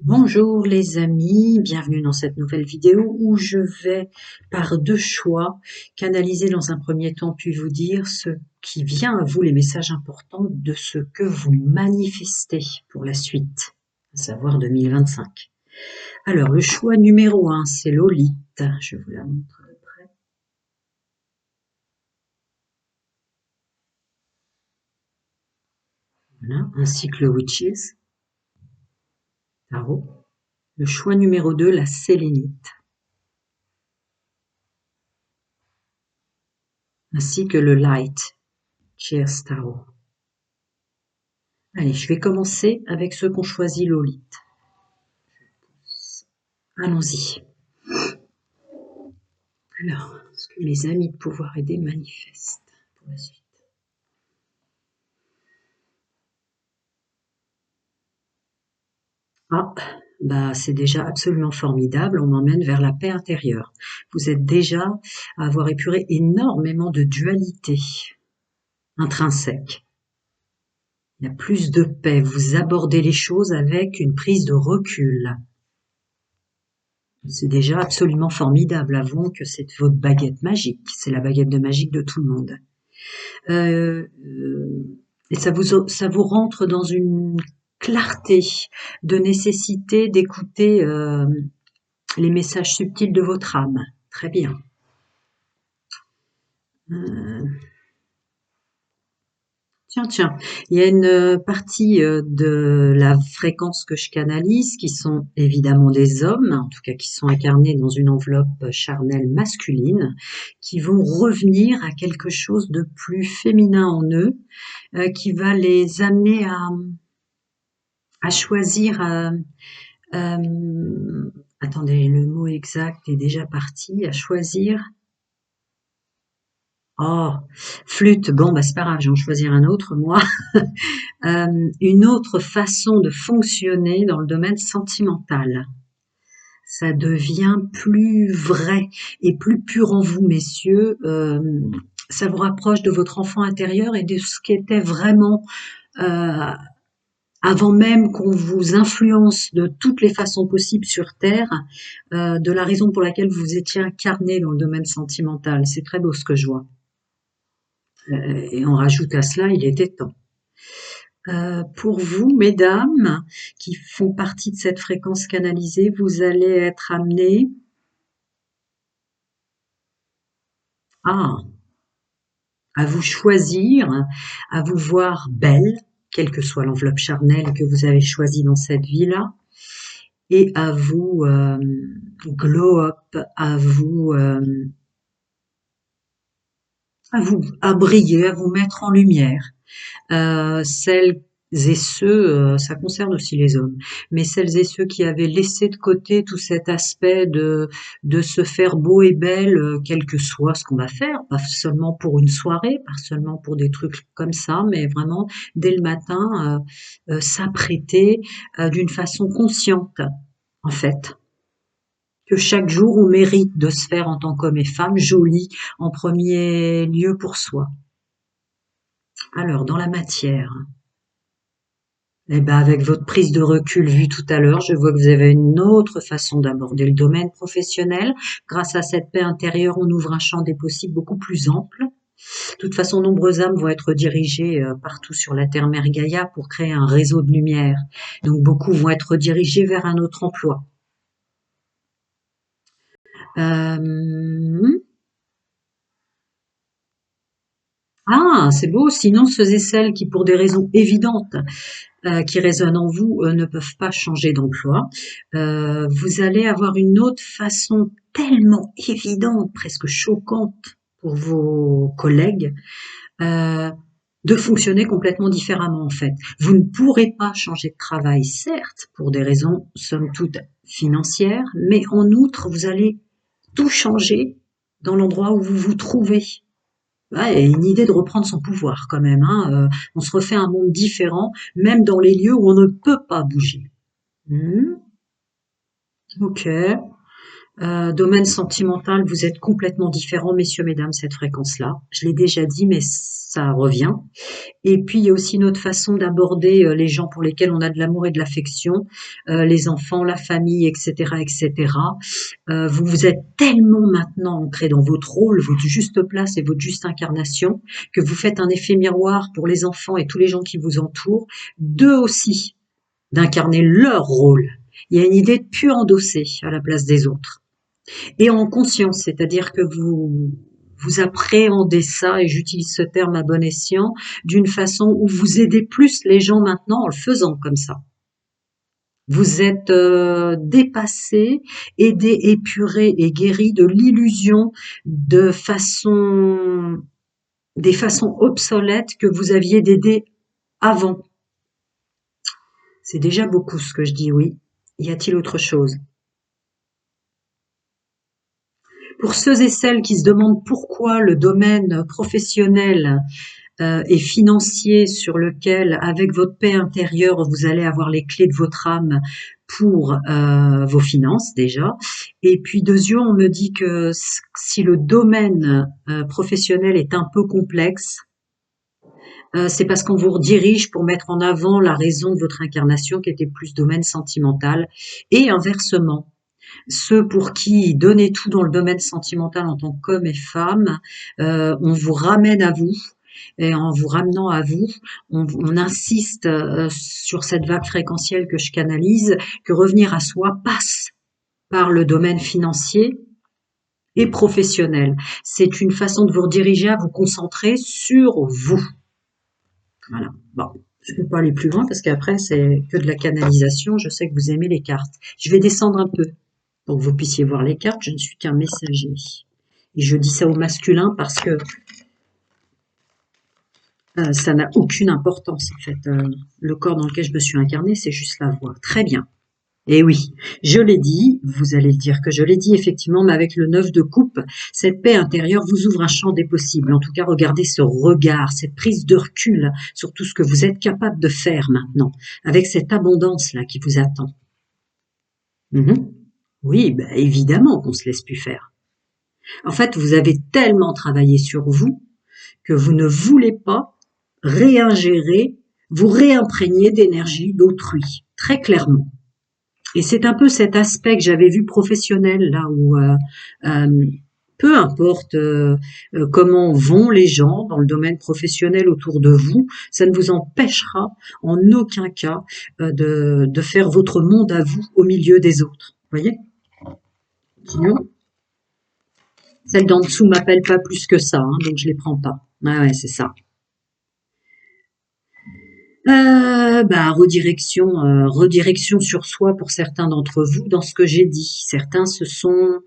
Bonjour les amis, bienvenue dans cette nouvelle vidéo où je vais par deux choix canaliser dans un premier temps puis vous dire ce qui vient à vous, les messages importants de ce que vous manifestez pour la suite, à savoir 2025. Alors le choix numéro 1, c'est Lolite, je vous la montre de près. Voilà, ainsi que le Witches, tarot. Le choix numéro 2, la Sélénite, ainsi que le Light, Cheers Tarot. Allez, je vais commencer avec ceux qu'ont choisi Lolite. Allons-y. Alors, ce que mes amis de pouvoir aider manifestent pour la suite. Ah, bah c'est déjà absolument formidable, on m'emmène vers la paix intérieure. Vous êtes déjà à avoir épuré énormément de dualité intrinsèque. Il y a plus de paix, vous abordez les choses avec une prise de recul. C'est déjà absolument formidable, avouons que c'est votre baguette magique, c'est la baguette de magique de tout le monde. Et ça vous rentre dans une clarté de nécessité d'écouter les messages subtils de votre âme. Très bien. Tiens, il y a une partie de la fréquence que je canalise qui sont évidemment des hommes, en tout cas qui sont incarnés dans une enveloppe charnelle masculine, qui vont revenir à quelque chose de plus féminin en eux, qui va les amener à choisir. Attendez, le mot exact est déjà parti. À choisir. Oh, flûte. Bon, bah c'est pas grave, je vais en choisir un autre, moi. Une autre façon de fonctionner dans le domaine sentimental. Ça devient plus vrai et plus pur en vous, messieurs. Ça vous rapproche de votre enfant intérieur et de ce qu'était vraiment avant même qu'on vous influence de toutes les façons possibles sur Terre, de la raison pour laquelle vous étiez incarné dans le domaine sentimental. C'est très beau ce que je vois. Et on rajoute à cela, il était temps. Pour vous, mesdames, qui font partie de cette fréquence canalisée, vous allez être amenées à vous choisir, à vous voir belle, quelle que soit l'enveloppe charnelle que vous avez choisie dans cette vie-là, et à vous glow up, à briller, à vous mettre en lumière. Celles et ceux, ça concerne aussi les hommes, mais celles et ceux qui avaient laissé de côté tout cet aspect de se faire beau et belle, quel que soit ce qu'on va faire, pas seulement pour une soirée, pas seulement pour des trucs comme ça, mais vraiment dès le matin, s'apprêter d'une façon consciente, en fait. Que chaque jour on mérite de se faire en tant qu'homme et femme joli en premier lieu pour soi. Alors dans la matière, eh ben avec votre prise de recul vue tout à l'heure, je vois que vous avez une autre façon d'aborder le domaine professionnel. Grâce à cette paix intérieure, on ouvre un champ des possibles beaucoup plus ample. De toute façon, nombreuses âmes vont être dirigées partout sur la Terre Mère Gaïa pour créer un réseau de lumière. Donc beaucoup vont être dirigés vers un autre emploi. Ah, c'est beau. Sinon, ceux et celles qui, pour des raisons évidentes, qui résonnent en vous, ne peuvent pas changer d'emploi, vous allez avoir une autre façon tellement évidente, presque choquante pour vos collègues, euh, de fonctionner complètement différemment en fait. Vous ne pourrez pas changer de travail, certes, pour des raisons somme toute financières, mais en outre, vous allez tout changer dans l'endroit où vous vous trouvez. Ouais, et une idée de reprendre son pouvoir quand même, hein. On se refait un monde différent, même dans les lieux où on ne peut pas bouger. Ok. Domaine sentimental, vous êtes complètement différents, messieurs, mesdames, cette fréquence-là. Je l'ai déjà dit, mais ça revient. Et puis, il y a aussi une autre façon d'aborder les gens pour lesquels on a de l'amour et de l'affection, les enfants, la famille, etc., etc. Vous vous êtes tellement maintenant ancré dans votre rôle, votre juste place et votre juste incarnation, que vous faites un effet miroir pour les enfants et tous les gens qui vous entourent, d'eux aussi, d'incarner leur rôle. Il y a une idée de plus endosser à la place des autres. Et en conscience, c'est-à-dire que vous appréhendez ça, et j'utilise ce terme à bon escient, d'une façon où vous aidez plus les gens maintenant en le faisant comme ça. Vous êtes dépassé, aidé, épuré et guéri de l'illusion de façon, des façons obsolètes que vous aviez d'aider avant. C'est déjà beaucoup ce que je dis, oui. Y a-t-il autre chose? Pour ceux et celles qui se demandent pourquoi le domaine professionnel et financier sur lequel, avec votre paix intérieure, vous allez avoir les clés de votre âme pour vos finances déjà. Et puis deuxièmement, on me dit que si le domaine professionnel est un peu complexe, c'est parce qu'on vous redirige pour mettre en avant la raison de votre incarnation qui était plus domaine sentimental et inversement. Ceux pour qui donner tout dans le domaine sentimental en tant qu'homme et femme, on vous ramène à vous. Et en vous ramenant à vous, on insiste sur cette vague fréquentielle que je canalise, que revenir à soi passe par le domaine financier et professionnel. C'est une façon de vous rediriger à vous concentrer sur vous. Voilà. Bon, je ne peux pas aller plus loin parce qu'après c'est que de la canalisation. Je sais que vous aimez les cartes. Je vais descendre un peu pour que vous puissiez voir les cartes. Je ne suis qu'un messager. Et je dis ça au masculin parce que ça n'a aucune importance en fait. Le corps dans lequel je me suis incarnée, c'est juste la voix. Très bien. Et oui, je l'ai dit, vous allez le dire que je l'ai dit effectivement, mais avec le 9 de coupe, cette paix intérieure vous ouvre un champ des possibles. En tout cas, regardez ce regard, cette prise de recul sur tout ce que vous êtes capable de faire maintenant, avec cette abondance-là qui vous attend. Oui, ben évidemment qu'on se laisse plus faire. En fait, vous avez tellement travaillé sur vous que vous ne voulez pas réingérer, vous réimprégner d'énergie d'autrui, très clairement. Et c'est un peu cet aspect que j'avais vu professionnel, là où peu importe comment vont les gens dans le domaine professionnel autour de vous, ça ne vous empêchera en aucun cas de faire votre monde à vous au milieu des autres. Vous voyez? Continuons. Celle d'en dessous m'appelle pas plus que ça, hein, donc je les prends pas. Ouais, c'est ça. Redirection sur soi pour certains d'entre vous dans ce que j'ai dit. Certains se sont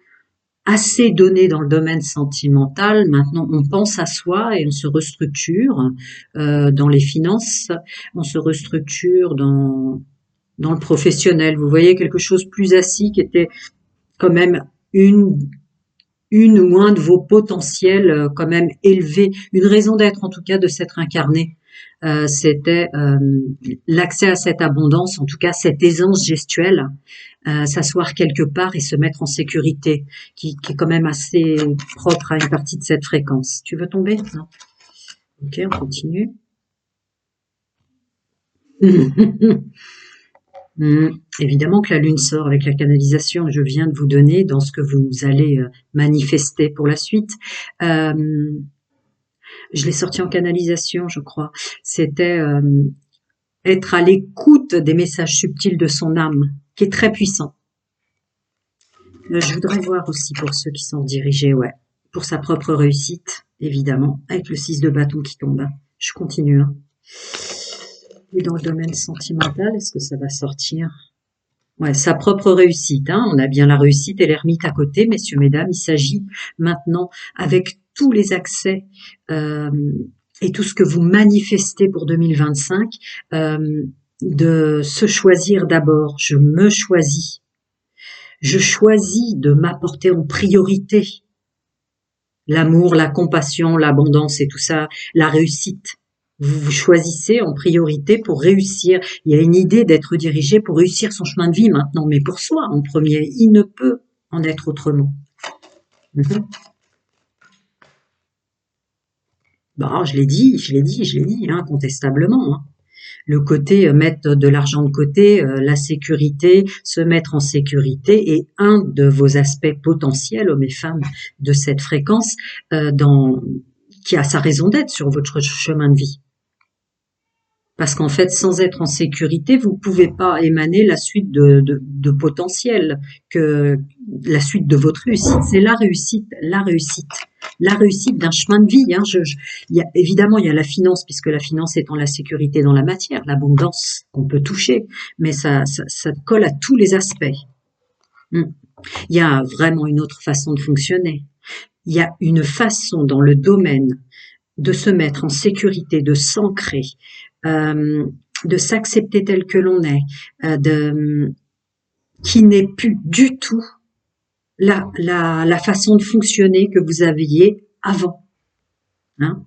assez donnés dans le domaine sentimental. Maintenant, on pense à soi et on se restructure dans les finances, on se restructure dans le professionnel. Vous voyez quelque chose plus assis qui était quand même une ou un de vos potentiels quand même élevés, une raison d'être en tout cas de s'être incarné. C'était l'accès à cette abondance, en tout cas cette aisance gestuelle, s'asseoir quelque part et se mettre en sécurité, qui est quand même assez propre à une partie de cette fréquence. Tu veux tomber? Non. Ok, on continue. Évidemment que la lune sort avec la canalisation que je viens de vous donner dans ce que vous allez manifester pour la suite. Je l'ai sorti en canalisation, je crois. C'était être à l'écoute des messages subtils de son âme, qui est très puissant. Je voudrais voir aussi pour ceux qui sont dirigés, ouais, pour sa propre réussite, évidemment, avec le 6 de bâton qui tombe. Je continue. Hein. Et dans le domaine sentimental, est-ce que ça va sortir? Ouais, sa propre réussite. Hein. On a bien la réussite et l'ermite à côté, messieurs, mesdames. Il s'agit maintenant, avec tous les accès et tout ce que vous manifestez pour 2025, de se choisir d'abord. Je me choisis. Je choisis de m'apporter en priorité. L'amour, la compassion, l'abondance et tout ça, la réussite. Vous choisissez en priorité pour réussir. Il y a une idée d'être dirigé pour réussir son chemin de vie maintenant, mais pour soi en premier. Il ne peut en être autrement. Mhm. Bah, je l'ai dit, incontestablement, hein. Le côté mettre de l'argent de côté, la sécurité, se mettre en sécurité est un de vos aspects potentiels, hommes et femmes, de cette fréquence, dans, qui a sa raison d'être sur votre chemin de vie. Parce qu'en fait, sans être en sécurité, vous pouvez pas émaner la suite de potentiel, que la suite de votre réussite. C'est la réussite d'un chemin de vie. Hein. Évidemment, il y a la finance, puisque la finance étant la sécurité dans la matière, l'abondance qu'on peut toucher, mais ça colle à tous les aspects. Il y a vraiment une autre façon de fonctionner. Il y a une façon dans le domaine de se mettre en sécurité, de s'ancrer, de s'accepter tel que l'on est, qui n'est plus du tout la façon de fonctionner que vous aviez avant. Hein?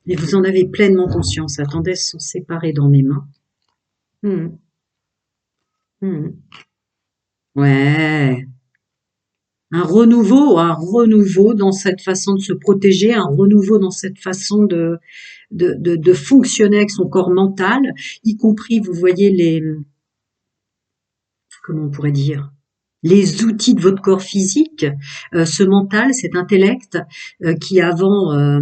Et vous en avez pleinement conscience. Attendez, elles sont séparées dans mes mains. Ouais. Un renouveau dans cette façon de se protéger, un renouveau dans cette façon de fonctionner avec son corps mental, y compris, vous voyez, comment on pourrait dire, les outils de votre corps physique, ce mental, cet intellect qui avant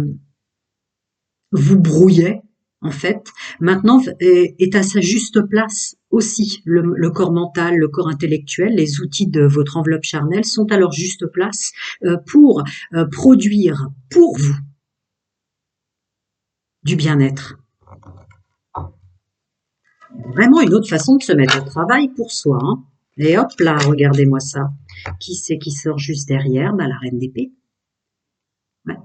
vous brouillait, en fait, maintenant est à sa juste place aussi. Le corps mental, le corps intellectuel, les outils de votre enveloppe charnelle sont à leur juste place pour produire pour vous du bien-être. Vraiment une autre façon de se mettre au travail pour soi. Hein. Et hop là, regardez-moi ça. Qui c'est qui sort juste derrière? Bah, la reine d'épée. Ouais.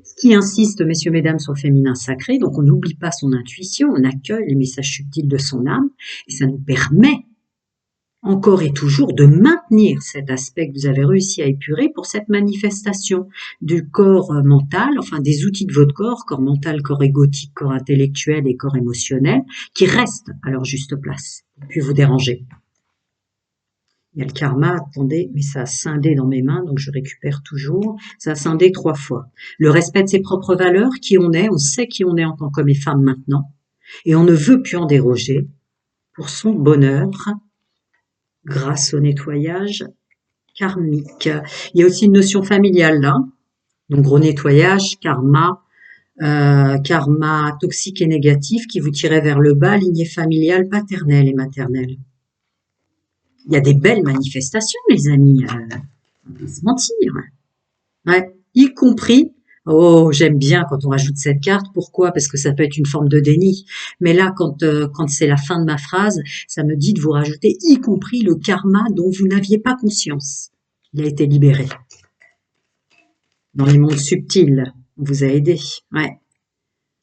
Ce qui insiste, messieurs, mesdames, sur le féminin sacré, donc on n'oublie pas son intuition, on accueille les messages subtils de son âme, et ça nous permet encore et toujours de maintenir cet aspect que vous avez réussi à épurer pour cette manifestation du corps mental, enfin des outils de votre corps mental, corps égotique, corps intellectuel et corps émotionnel, qui restent à leur juste place, et puis vous déranger. Il y a le karma, attendez, mais ça a scindé dans mes mains, donc je récupère toujours. Ça a scindé 3 fois. Le respect de ses propres valeurs, qui on sait qui on est en tant qu'homme et femme maintenant, et on ne veut plus en déroger pour son bonheur, grâce au nettoyage karmique. Il y a aussi une notion familiale là, donc gros nettoyage, karma toxique et négatif qui vous tirait vers le bas, lignée familiale, paternelle et maternelle. Il y a des belles manifestations, les amis, on va pas se mentir. Ouais, y compris, oh, j'aime bien quand on rajoute cette carte. Pourquoi? Parce que ça peut être une forme de déni. Mais là, quand c'est la fin de ma phrase, ça me dit de vous rajouter y compris le karma dont vous n'aviez pas conscience. Il a été libéré. Dans les mondes subtils, on vous a aidé. Ouais.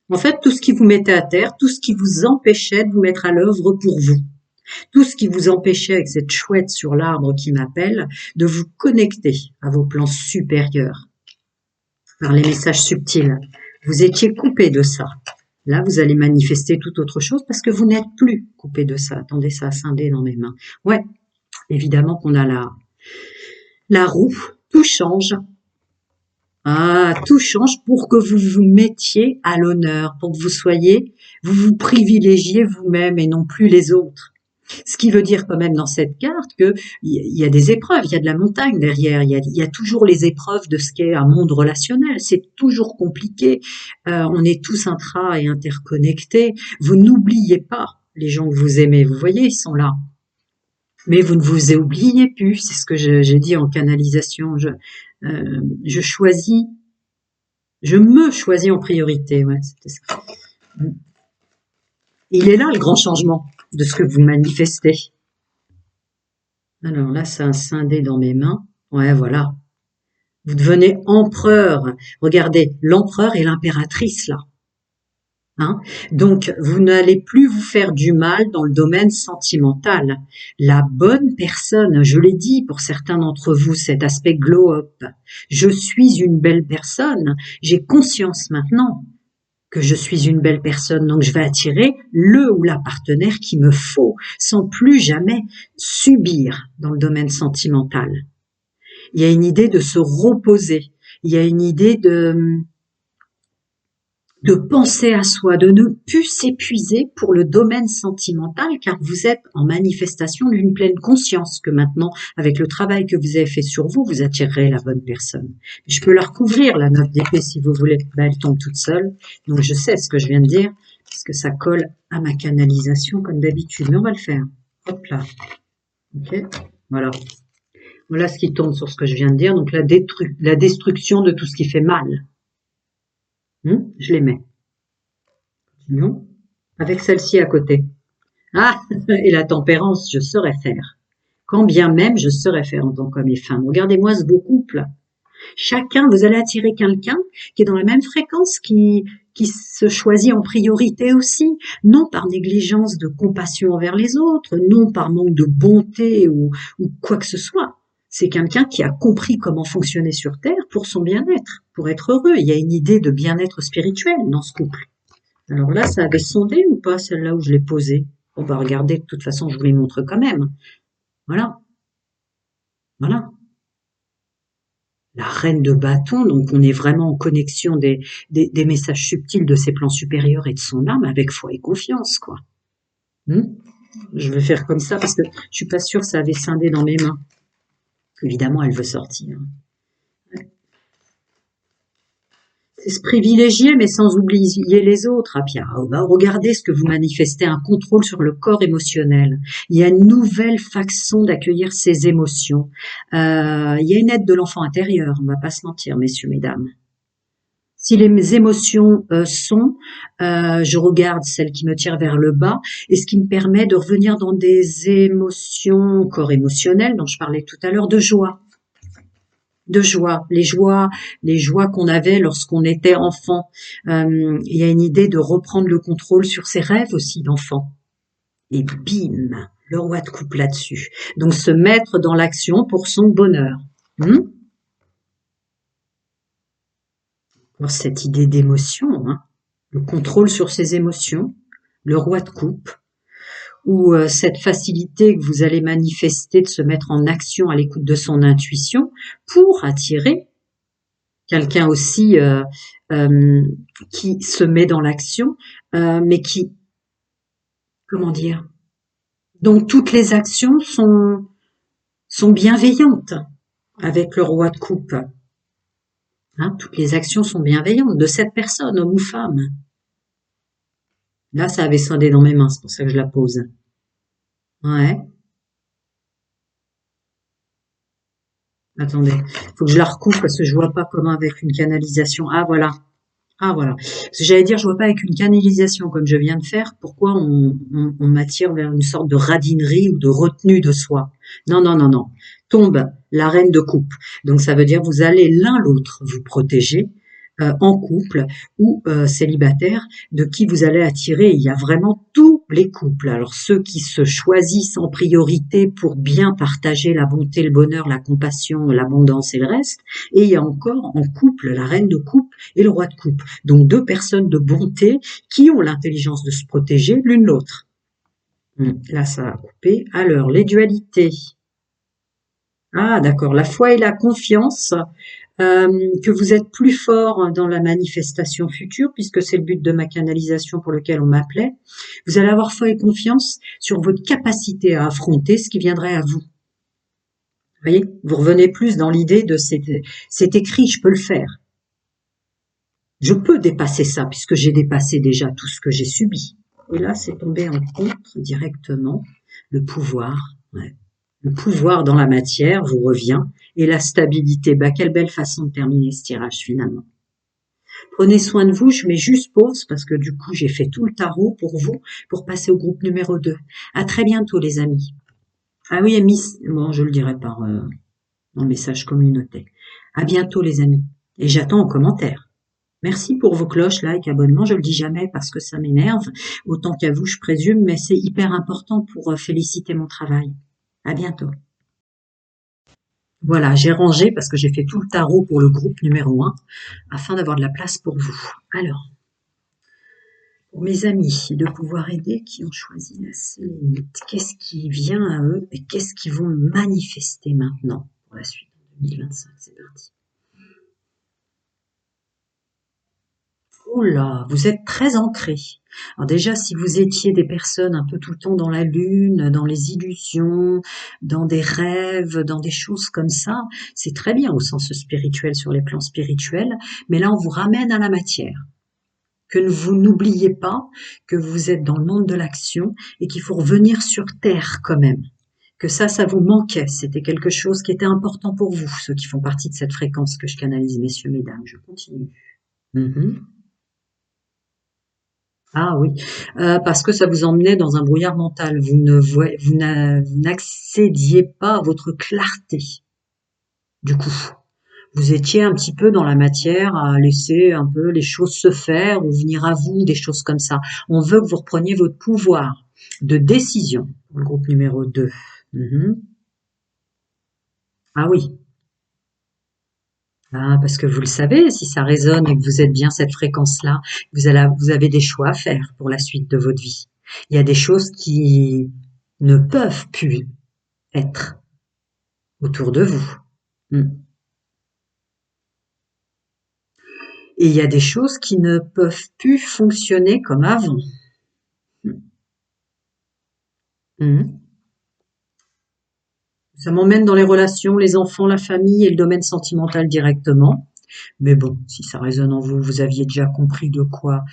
En fait, tout ce qui vous mettait à terre, tout ce qui vous empêchait de vous mettre à l'œuvre pour vous. Tout ce qui vous empêchait, avec cette chouette sur l'arbre qui m'appelle, de vous connecter à vos plans supérieurs par les messages subtils. Vous étiez coupé de ça. Là, vous allez manifester tout autre chose parce que vous n'êtes plus coupé de ça. Attendez, ça a scindé dans mes mains. Ouais, évidemment qu'on a la roue. Tout change. Ah, tout change pour que vous vous mettiez à l'honneur, pour que vous vous privilégiez vous-même et non plus les autres. Ce qui veut dire quand même dans cette carte qu'il y a des épreuves, il y a de la montagne derrière, il y a toujours les épreuves de ce qu'est un monde relationnel. C'est toujours compliqué. On est tous intra et interconnectés. Vous n'oubliez pas les gens que vous aimez. Vous voyez, ils sont là. Mais vous ne vous oubliez plus. C'est ce que j'ai dit en canalisation. Je me choisis en priorité. Ouais, c'était ça. Il est là le grand changement de ce que vous manifestez. Alors là, ça a scindé dans mes mains. Ouais, voilà. Vous devenez empereur. Regardez, l'empereur et l'impératrice, là. Hein? Donc, vous n'allez plus vous faire du mal dans le domaine sentimental. La bonne personne, je l'ai dit pour certains d'entre vous, cet aspect glow-up. Je suis une belle personne. J'ai conscience maintenant que je suis une belle personne, donc je vais attirer le ou la partenaire qu'il me faut, sans plus jamais subir dans le domaine sentimental. Il y a une idée de se reposer, il y a une idée de penser à soi, de ne plus s'épuiser pour le domaine sentimental, car vous êtes en manifestation d'une pleine conscience que maintenant, avec le travail que vous avez fait sur vous, vous attirerez la bonne personne. Je peux la recouvrir, la note d'épée, si vous voulez. Ben, elle tombe toute seule, donc je sais ce que je viens de dire, puisque ça colle à ma canalisation comme d'habitude. Mais on va le faire. Hop là. Ok, voilà. Voilà ce qui tombe sur ce que je viens de dire, donc la destruction de tout ce qui fait mal. Je les mets. Non, avec celle-ci à côté. Ah, et la tempérance, je saurais faire. Quand bien même je saurais faire en tant qu'homme et femme. Regardez-moi ce beau couple. Chacun, vous allez attirer quelqu'un qui est dans la même fréquence, qui se choisit en priorité aussi, non par négligence de compassion envers les autres, non par manque de bonté ou quoi que ce soit. C'est quelqu'un qui a compris comment fonctionner sur Terre pour son bien-être, pour être heureux. Il y a une idée de bien-être spirituel dans ce couple. Alors là, ça avait sondé ou pas, celle-là où je l'ai posée? On va regarder, de toute façon, je vous les montre quand même. Voilà, voilà. La reine de bâton, donc on est vraiment en connexion des messages subtils de ses plans supérieurs et de son âme avec foi et confiance, quoi. Je vais faire comme ça parce que je suis pas sûre que ça avait scindé dans mes mains. Évidemment, elle veut sortir. C'est se privilégier, mais sans oublier les autres. Ah, Pierre, regardez ce que vous manifestez, un contrôle sur le corps émotionnel. Il y a une nouvelle façon d'accueillir ses émotions. Il y a une aide de l'enfant intérieur, on va pas se mentir, messieurs, mesdames. Si les émotions je regarde celles qui me tirent vers le bas, et ce qui me permet de revenir dans des émotions, corps émotionnel, dont je parlais tout à l'heure, de joie. Les joies qu'on avait lorsqu'on était enfant. Il y a une idée de reprendre le contrôle sur ses rêves aussi d'enfant. Et bim, le roi de coupe là-dessus. Donc se mettre dans l'action pour son bonheur. Alors cette idée d'émotion, le contrôle sur ses émotions, le roi de coupe, ou cette facilité que vous allez manifester de se mettre en action à l'écoute de son intuition pour attirer quelqu'un aussi qui se met dans l'action, mais qui, comment dire, donc toutes les actions sont bienveillantes avec le roi de coupe. Toutes les actions sont bienveillantes de cette personne, homme ou femme. Là, ça avait scindé dans mes mains, c'est pour ça que je la pose. Ouais. Attendez, faut que je la recoupe parce que je vois pas comment avec une canalisation. Ah voilà. Ah voilà. Parce que j'allais dire, je vois pas avec une canalisation comme je viens de faire, pourquoi on m'attire vers une sorte de radinerie ou de retenue de soi. Non, non, non, non. Tombe la reine de coupe. Donc ça veut dire vous allez l'un l'autre vous protéger en couple ou célibataire, de qui vous allez attirer. Il y a vraiment tous les couples. Alors ceux qui se choisissent en priorité pour bien partager la bonté, le bonheur, la compassion, l'abondance et le reste. Et il y a encore en couple la reine de coupe et le roi de coupe. Donc deux personnes de bonté qui ont l'intelligence de se protéger l'une l'autre. Là, ça a coupé. Alors, les dualités. Ah, d'accord. La foi et la confiance, que vous êtes plus fort dans la manifestation future, puisque c'est le but de ma canalisation pour lequel on m'appelait. Vous allez avoir foi et confiance sur votre capacité à affronter ce qui viendrait à vous. Vous voyez, vous revenez plus dans l'idée de c'est écrit, je peux le faire. Je peux dépasser ça, puisque j'ai dépassé déjà tout ce que j'ai subi. Et là, c'est tombé en contre directement. Le pouvoir, ouais. Le pouvoir dans la matière vous revient. Et la stabilité, quelle belle façon de terminer ce tirage finalement. Prenez soin de vous, je mets juste pause parce que du coup j'ai fait tout le tarot pour vous, pour passer au groupe numéro 2. À très bientôt les amis. Ah oui, bon je le dirai par dans le message communautaire. À bientôt les amis. Et j'attends en commentaire. Merci pour vos cloches, likes, abonnements. Je le dis jamais parce que ça m'énerve, autant qu'à vous je présume, mais c'est hyper important pour féliciter mon travail. À bientôt. Voilà, j'ai rangé parce que j'ai fait tout le tarot pour le groupe numéro 1 afin d'avoir de la place pour vous. Alors, Pour mes amis, de pouvoir aider qui ont choisi la sélénite. Qu'est-ce qui vient à eux et qu'est-ce qu'ils vont manifester maintenant pour la suite en 2025? C'est parti. Oula, vous êtes très ancré. Alors déjà, si vous étiez des personnes un peu tout le temps dans la lune, dans les illusions, dans des rêves, dans des choses comme ça, c'est très bien au sens spirituel, sur les plans spirituels, mais là, on vous ramène à la matière. Que vous n'oubliez pas que vous êtes dans le monde de l'action et qu'il faut revenir sur Terre quand même. Que ça vous manquait. C'était quelque chose qui était important pour vous, ceux qui font partie de cette fréquence que je canalise, messieurs, mesdames. Je continue. Mhm. Ah oui, parce que ça vous emmenait dans un brouillard mental. Vous n'accédiez pas à votre clarté, du coup. Vous étiez un petit peu dans la matière à laisser un peu les choses se faire ou venir à vous, des choses comme ça. On veut que vous repreniez votre pouvoir de décision pour le groupe numéro 2. Mhm. Ah oui. Ah, parce que vous le savez, si ça résonne et que vous êtes bien cette fréquence-là, vous avez des choix à faire pour la suite de votre vie. Il y a des choses qui ne peuvent plus être autour de vous. Mm. Et il y a des choses qui ne peuvent plus fonctionner comme avant. Mm. Ça m'emmène dans les relations, les enfants, la famille et le domaine sentimental directement. Mais bon, si ça résonne en vous, vous aviez déjà compris de quoi,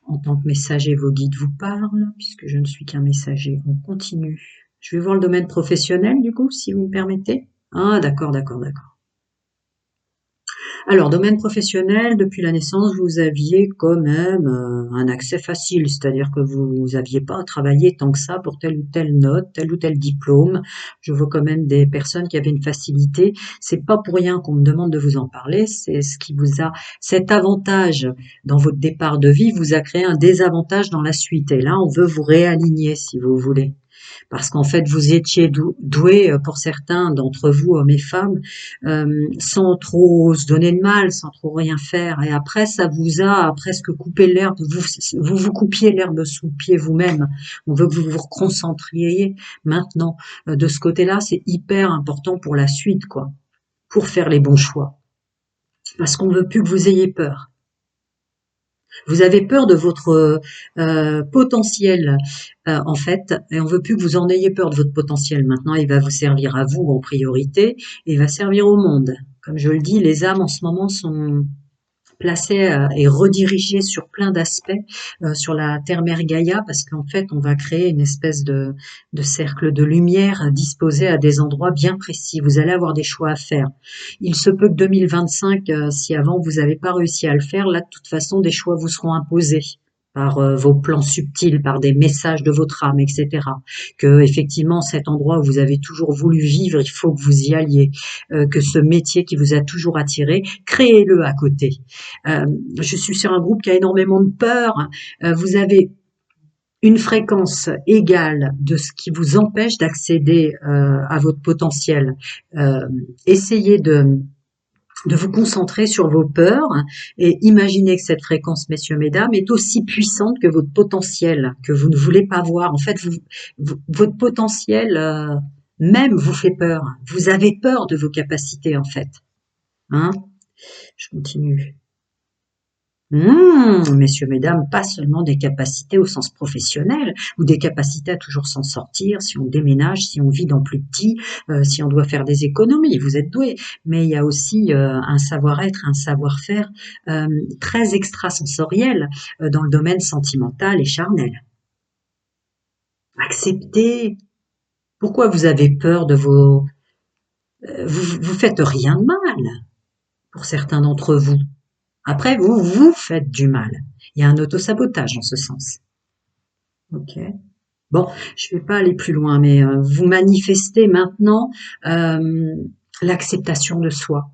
en tant que messager, vos guides vous parlent, puisque je ne suis qu'un messager. On continue. Je vais voir le domaine professionnel, du coup, si vous me permettez. Ah, d'accord, d'accord, d'accord. Alors, domaine professionnel, depuis la naissance, vous aviez quand même un accès facile, c'est-à-dire que vous n'aviez pas à travailler tant que ça pour telle ou telle note, tel ou tel diplôme. Je vois quand même des personnes qui avaient une facilité. C'est pas pour rien qu'on me demande de vous en parler. C'est ce qui vous a, cet avantage dans votre départ de vie vous a créé un désavantage dans la suite. Et là, on veut vous réaligner, si vous voulez. Parce qu'en fait, vous étiez doué pour certains d'entre vous, hommes et femmes, sans trop se donner de mal, sans trop rien faire. Et après, ça vous a presque coupé l'herbe. Vous coupiez l'herbe sous le pied vous-même. On veut que vous vous reconcentriez maintenant. De ce côté-là, c'est hyper important pour la suite, quoi, pour faire les bons choix. Parce qu'on veut plus que vous ayez peur. Vous avez peur de votre potentiel, en fait, et on veut plus que vous en ayez peur de votre potentiel. Maintenant, il va vous servir à vous en priorité, et il va servir au monde. Comme je le dis, les âmes en ce moment sont placées et redirigées sur plein d'aspects sur la terre-mère Gaïa, parce qu'en fait, on va créer une espèce de cercle de lumière disposé à des endroits bien précis. Vous allez avoir des choix à faire. Il se peut que 2025, si avant vous n'avez pas réussi à le faire, là, de toute façon, des choix vous seront imposés par vos plans subtils, par des messages de votre âme, etc. Que effectivement, cet endroit où vous avez toujours voulu vivre, il faut que vous y alliez. Que ce métier qui vous a toujours attiré, créez-le à côté. Je suis sur un groupe qui a énormément de peur. Vous avez une fréquence égale de ce qui vous empêche d'accéder à votre potentiel. Essayez de vous concentrer sur vos peurs et imaginez que cette fréquence, messieurs, mesdames, est aussi puissante que votre potentiel, que vous ne voulez pas voir. En fait, votre potentiel même vous fait peur. Vous avez peur de vos capacités, en fait. Hein? Je continue. Messieurs, mesdames, pas seulement des capacités au sens professionnel ou des capacités à toujours s'en sortir, si on déménage, si on vit dans plus petit, si on doit faire des économies, vous êtes doués. Mais il y a aussi un savoir-être, un savoir-faire très extrasensoriel dans le domaine sentimental et charnel. Acceptez. Pourquoi vous avez peur de vos... vous faites rien de mal pour certains d'entre vous. Après, vous faites du mal. Il y a un autosabotage en ce sens. Ok. Bon, je ne vais pas aller plus loin, mais vous manifestez maintenant euh, l'acceptation de soi,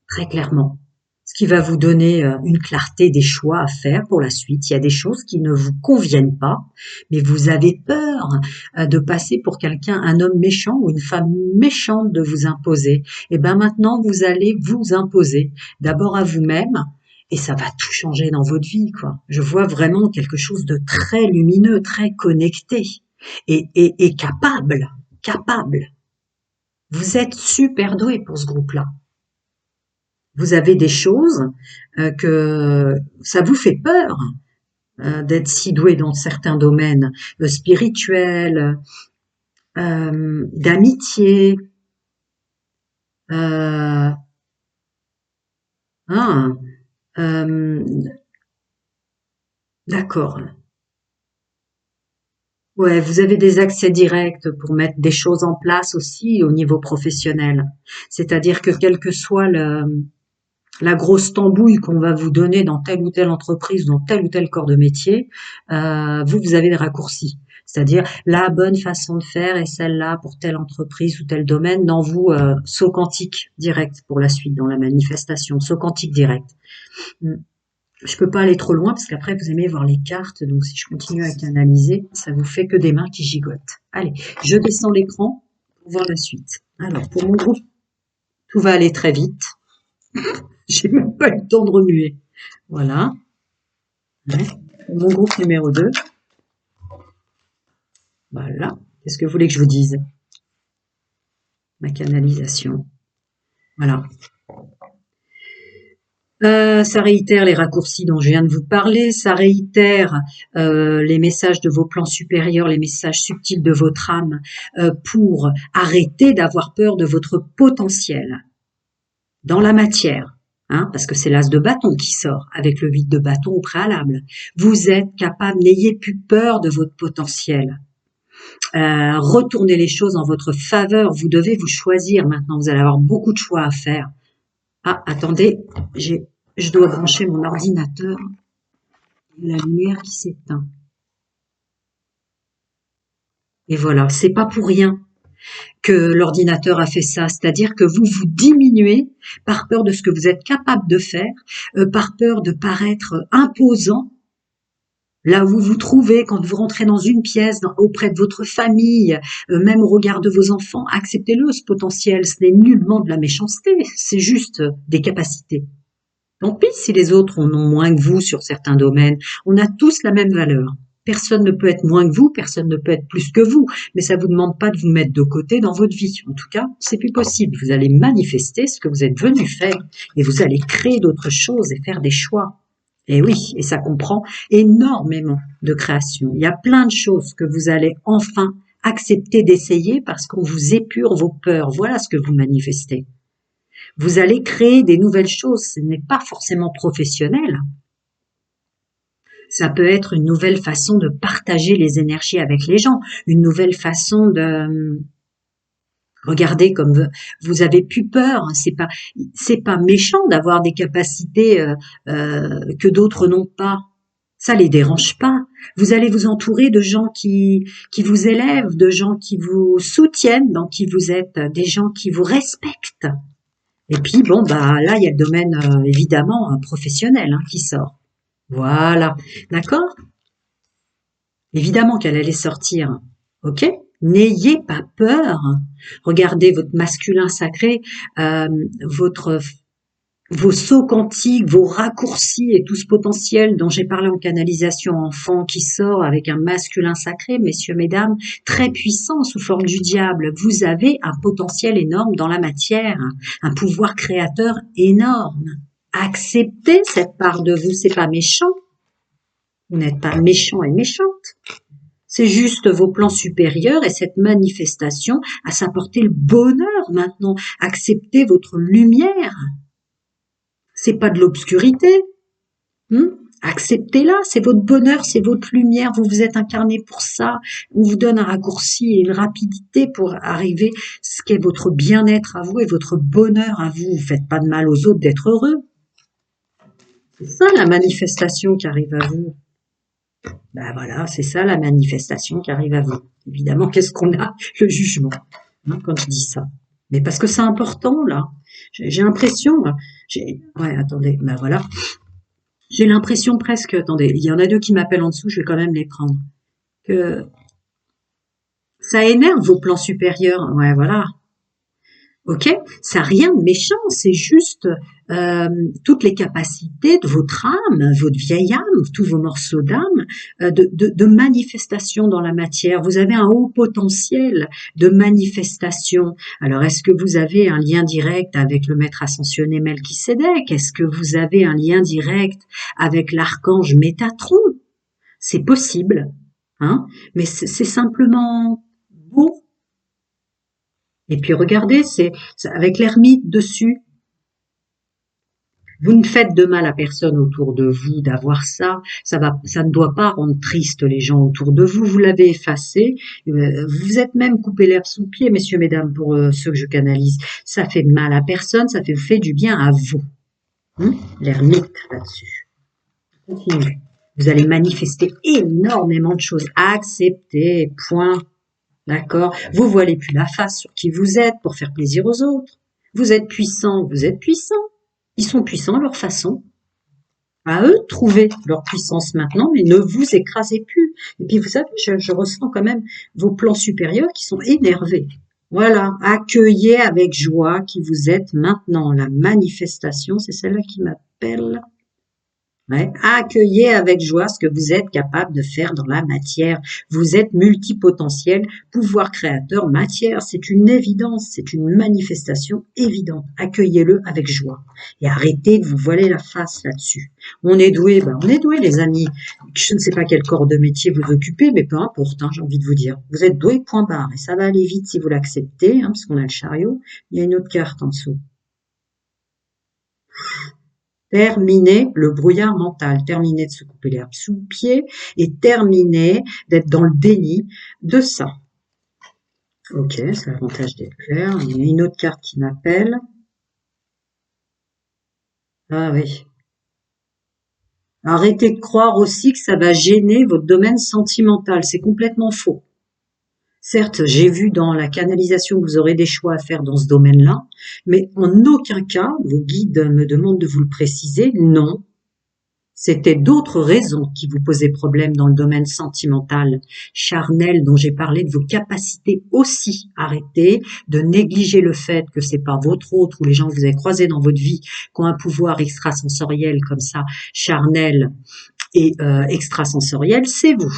très clairement. Ce qui va vous donner une clarté des choix à faire pour la suite. Il y a des choses qui ne vous conviennent pas, mais vous avez peur de passer pour quelqu'un, un homme méchant ou une femme méchante de vous imposer. Et bien maintenant, vous allez vous imposer d'abord à vous-même et ça va tout changer dans votre vie, quoi. Je vois vraiment quelque chose de très lumineux, très connecté et capable, capable. Vous êtes super doué pour ce groupe-là. Vous avez des choses que ça vous fait peur d'être si doué dans certains domaines spirituels, d'amitié. Euh, ah, euh, d'accord. Ouais, vous avez des accès directs pour mettre des choses en place aussi au niveau professionnel. C'est-à-dire que quel que soit la grosse tambouille qu'on va vous donner dans telle ou telle entreprise, dans tel ou tel corps de métier, vous avez des raccourcis. C'est-à-dire la bonne façon de faire est celle-là pour telle entreprise ou tel domaine. Dans vous, saut quantique direct pour la suite dans la manifestation, saut quantique direct. Mm. Je peux pas aller trop loin parce qu'après vous aimez voir les cartes, donc si je continue à canaliser, ça vous fait que des mains qui gigotent. Allez, je descends l'écran pour voir la suite. Alors pour mon groupe, tout va aller très vite. J'ai même pas eu le temps de remuer. Voilà. Ouais. Pour mon groupe numéro 2. Voilà. Qu'est-ce que vous voulez que je vous dise? Ma canalisation. Voilà. Ça réitère les raccourcis dont je viens de vous parler, ça réitère les messages de vos plans supérieurs, les messages subtils de votre âme pour arrêter d'avoir peur de votre potentiel dans la matière. Hein, parce que c'est l'as de bâton qui sort avec le 8 de bâton au préalable. Vous êtes capable, n'ayez plus peur de votre potentiel. Retournez les choses en votre faveur. Vous devez vous choisir maintenant. Vous allez avoir beaucoup de choix à faire. Ah, attendez, je dois brancher mon ordinateur. Il y a la lumière qui s'éteint. Et voilà, c'est pas pour rien que l'ordinateur a fait ça. C'est-à-dire que vous vous diminuez par peur de ce que vous êtes capable de faire, par peur de paraître imposant. Là où vous vous trouvez, quand vous rentrez dans une pièce, auprès de votre famille, même au regard de vos enfants, acceptez-le, ce potentiel. Ce n'est nullement de la méchanceté, c'est juste des capacités. Tant pis si les autres en ont moins que vous sur certains domaines. On a tous la même valeur. Personne ne peut être moins que vous, personne ne peut être plus que vous, mais ça vous demande pas de vous mettre de côté dans votre vie. En tout cas, c'est plus possible. Vous allez manifester ce que vous êtes venu faire et vous allez créer d'autres choses et faire des choix. Et oui, et ça comprend énormément de création. Il y a plein de choses que vous allez enfin accepter d'essayer parce qu'on vous épure vos peurs. Voilà ce que vous manifestez. Vous allez créer des nouvelles choses. Ce n'est pas forcément professionnel. Ça peut être une nouvelle façon de partager les énergies avec les gens, une nouvelle façon de regarder comme vous avez plus peur. C'est pas méchant d'avoir des capacités que d'autres n'ont pas. Ça les dérange pas. Vous allez vous entourer de gens qui vous élèvent, de gens qui vous soutiennent, dans qui vous êtes, des gens qui vous respectent. Et puis bon bah là il y a le domaine évidemment professionnel qui sort. Voilà, d'accord? Évidemment qu'elle allait sortir, ok? N'ayez pas peur. Regardez votre masculin sacré, votre vos sauts quantiques, vos raccourcis et tout ce potentiel dont j'ai parlé en canalisation enfant qui sort avec un masculin sacré, messieurs, mesdames, très puissant sous forme du diable. Vous avez un potentiel énorme dans la matière, un pouvoir créateur énorme. Acceptez cette part de vous, c'est pas méchant. Vous n'êtes pas méchant et méchante. C'est juste vos plans supérieurs et cette manifestation à s'apporter le bonheur maintenant. Acceptez votre lumière. C'est pas de l'obscurité. Acceptez-la, c'est votre bonheur, c'est votre lumière, vous vous êtes incarné pour ça. On vous donne un raccourci et une rapidité pour arriver ce qu'est votre bien-être à vous et votre bonheur à vous. Vous faites pas de mal aux autres d'être heureux. C'est ça la manifestation qui arrive à vous. Ben voilà, c'est ça la manifestation qui arrive à vous. Évidemment, qu'est-ce qu'on a? Le jugement, quand je dis ça. Mais parce que c'est important, là. J'ai l'impression, ouais, attendez, ben voilà. J'ai l'impression presque, attendez, il y en a deux qui m'appellent en dessous, je vais quand même les prendre. Que ça énerve vos plans supérieurs, ouais, voilà. Ok, ça n'a rien de méchant, c'est juste toutes les capacités de votre âme, votre vieille âme, tous vos morceaux d'âme, de manifestation dans la matière. Vous avez un haut potentiel de manifestation. Alors, est-ce que vous avez un lien direct avec le maître ascensionné Melchisédek? Est-ce que vous avez un lien direct avec l'archange Métatron? C'est possible, hein, mais c'est simplement beau. Et puis regardez, c'est avec l'ermite dessus. Vous ne faites de mal à personne autour de vous d'avoir ça. Ça ne doit pas rendre triste les gens autour de vous. Vous l'avez effacé. Vous êtes même coupé l'herbe sous le pied, messieurs, mesdames, pour ceux que je canalise. Ça fait de mal à personne, ça fait du bien à vous. L'ermite là-dessus. Continue. Vous allez manifester énormément de choses. Acceptez, point. D'accord? Vous voilez plus la face sur qui vous êtes pour faire plaisir aux autres. Vous êtes puissant, vous êtes puissant. Ils sont puissants à leur façon. À eux de trouver leur puissance maintenant, mais ne vous écrasez plus. Et puis vous savez, je ressens quand même vos plans supérieurs qui sont énervés. Voilà, accueillez avec joie qui vous êtes maintenant. La manifestation, c'est celle-là qui m'appelle. Ouais. Accueillez avec joie ce que vous êtes capable de faire dans la matière. Vous êtes multipotentiel, pouvoir créateur, matière. C'est une évidence, c'est une manifestation évidente. Accueillez-le avec joie. Et arrêtez de vous voiler la face là-dessus. On est doué, on est doué les amis. Je ne sais pas quel corps de métier vous occupez, mais peu importe, hein, j'ai envie de vous dire. Vous êtes doué, point barre. Et ça va aller vite si vous l'acceptez, hein, parce qu'on a le chariot. Il y a une autre carte en dessous. Terminer le brouillard mental, terminer de se couper l'herbe sous le pied et terminer d'être dans le déni de ça. Ok, c'est l'avantage d'être clair. Il y a une autre carte qui m'appelle. Ah oui. Arrêtez de croire aussi que ça va gêner votre domaine sentimental. C'est complètement faux. Certes, j'ai vu dans la canalisation que vous aurez des choix à faire dans ce domaine-là, mais en aucun cas, vos guides me demandent de vous le préciser, non. C'était d'autres raisons qui vous posaient problème dans le domaine sentimental, charnel, dont j'ai parlé, de vos capacités aussi. Arrêtez de négliger le fait que c'est pas votre autre ou les gens que vous avez croisés dans votre vie qui ont un pouvoir extrasensoriel comme ça, charnel et extrasensoriel, c'est vous.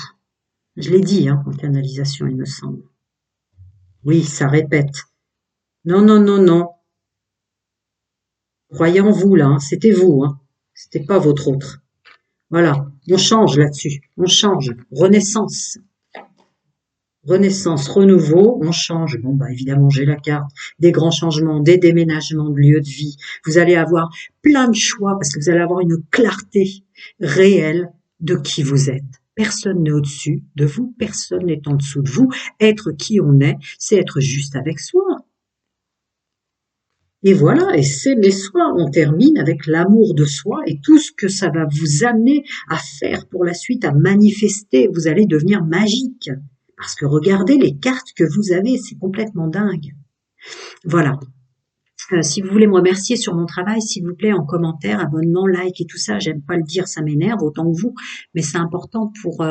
Je l'ai dit en canalisation, il me semble. Oui, ça répète. Non, non, non, non. Croyez en vous là, c'était vous, c'était pas votre autre. Voilà, on change là-dessus, on change. Renaissance. Renaissance, renouveau, on change. Bon, évidemment, j'ai la carte des grands changements, des déménagements de lieu de vie. Vous allez avoir plein de choix parce que vous allez avoir une clarté réelle de qui vous êtes. Personne n'est au-dessus de vous, personne n'est en dessous de vous. Être qui on est, c'est être juste avec soi. Et voilà, et s'aimer soi, on termine avec l'amour de soi et tout ce que ça va vous amener à faire pour la suite, à manifester. Vous allez devenir magique. Parce que regardez les cartes que vous avez, c'est complètement dingue. Voilà. Si vous voulez me remercier sur mon travail, s'il vous plaît, en commentaire, abonnement, like et tout ça, j'aime pas le dire, ça m'énerve autant que vous, mais c'est important pour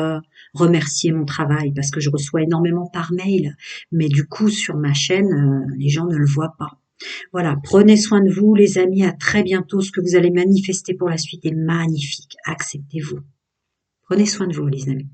remercier mon travail parce que je reçois énormément par mail, mais du coup sur ma chaîne, les gens ne le voient pas. Voilà, prenez soin de vous les amis, à très bientôt. Ce que vous allez manifester pour la suite est magnifique, acceptez-vous. Prenez soin de vous les amis.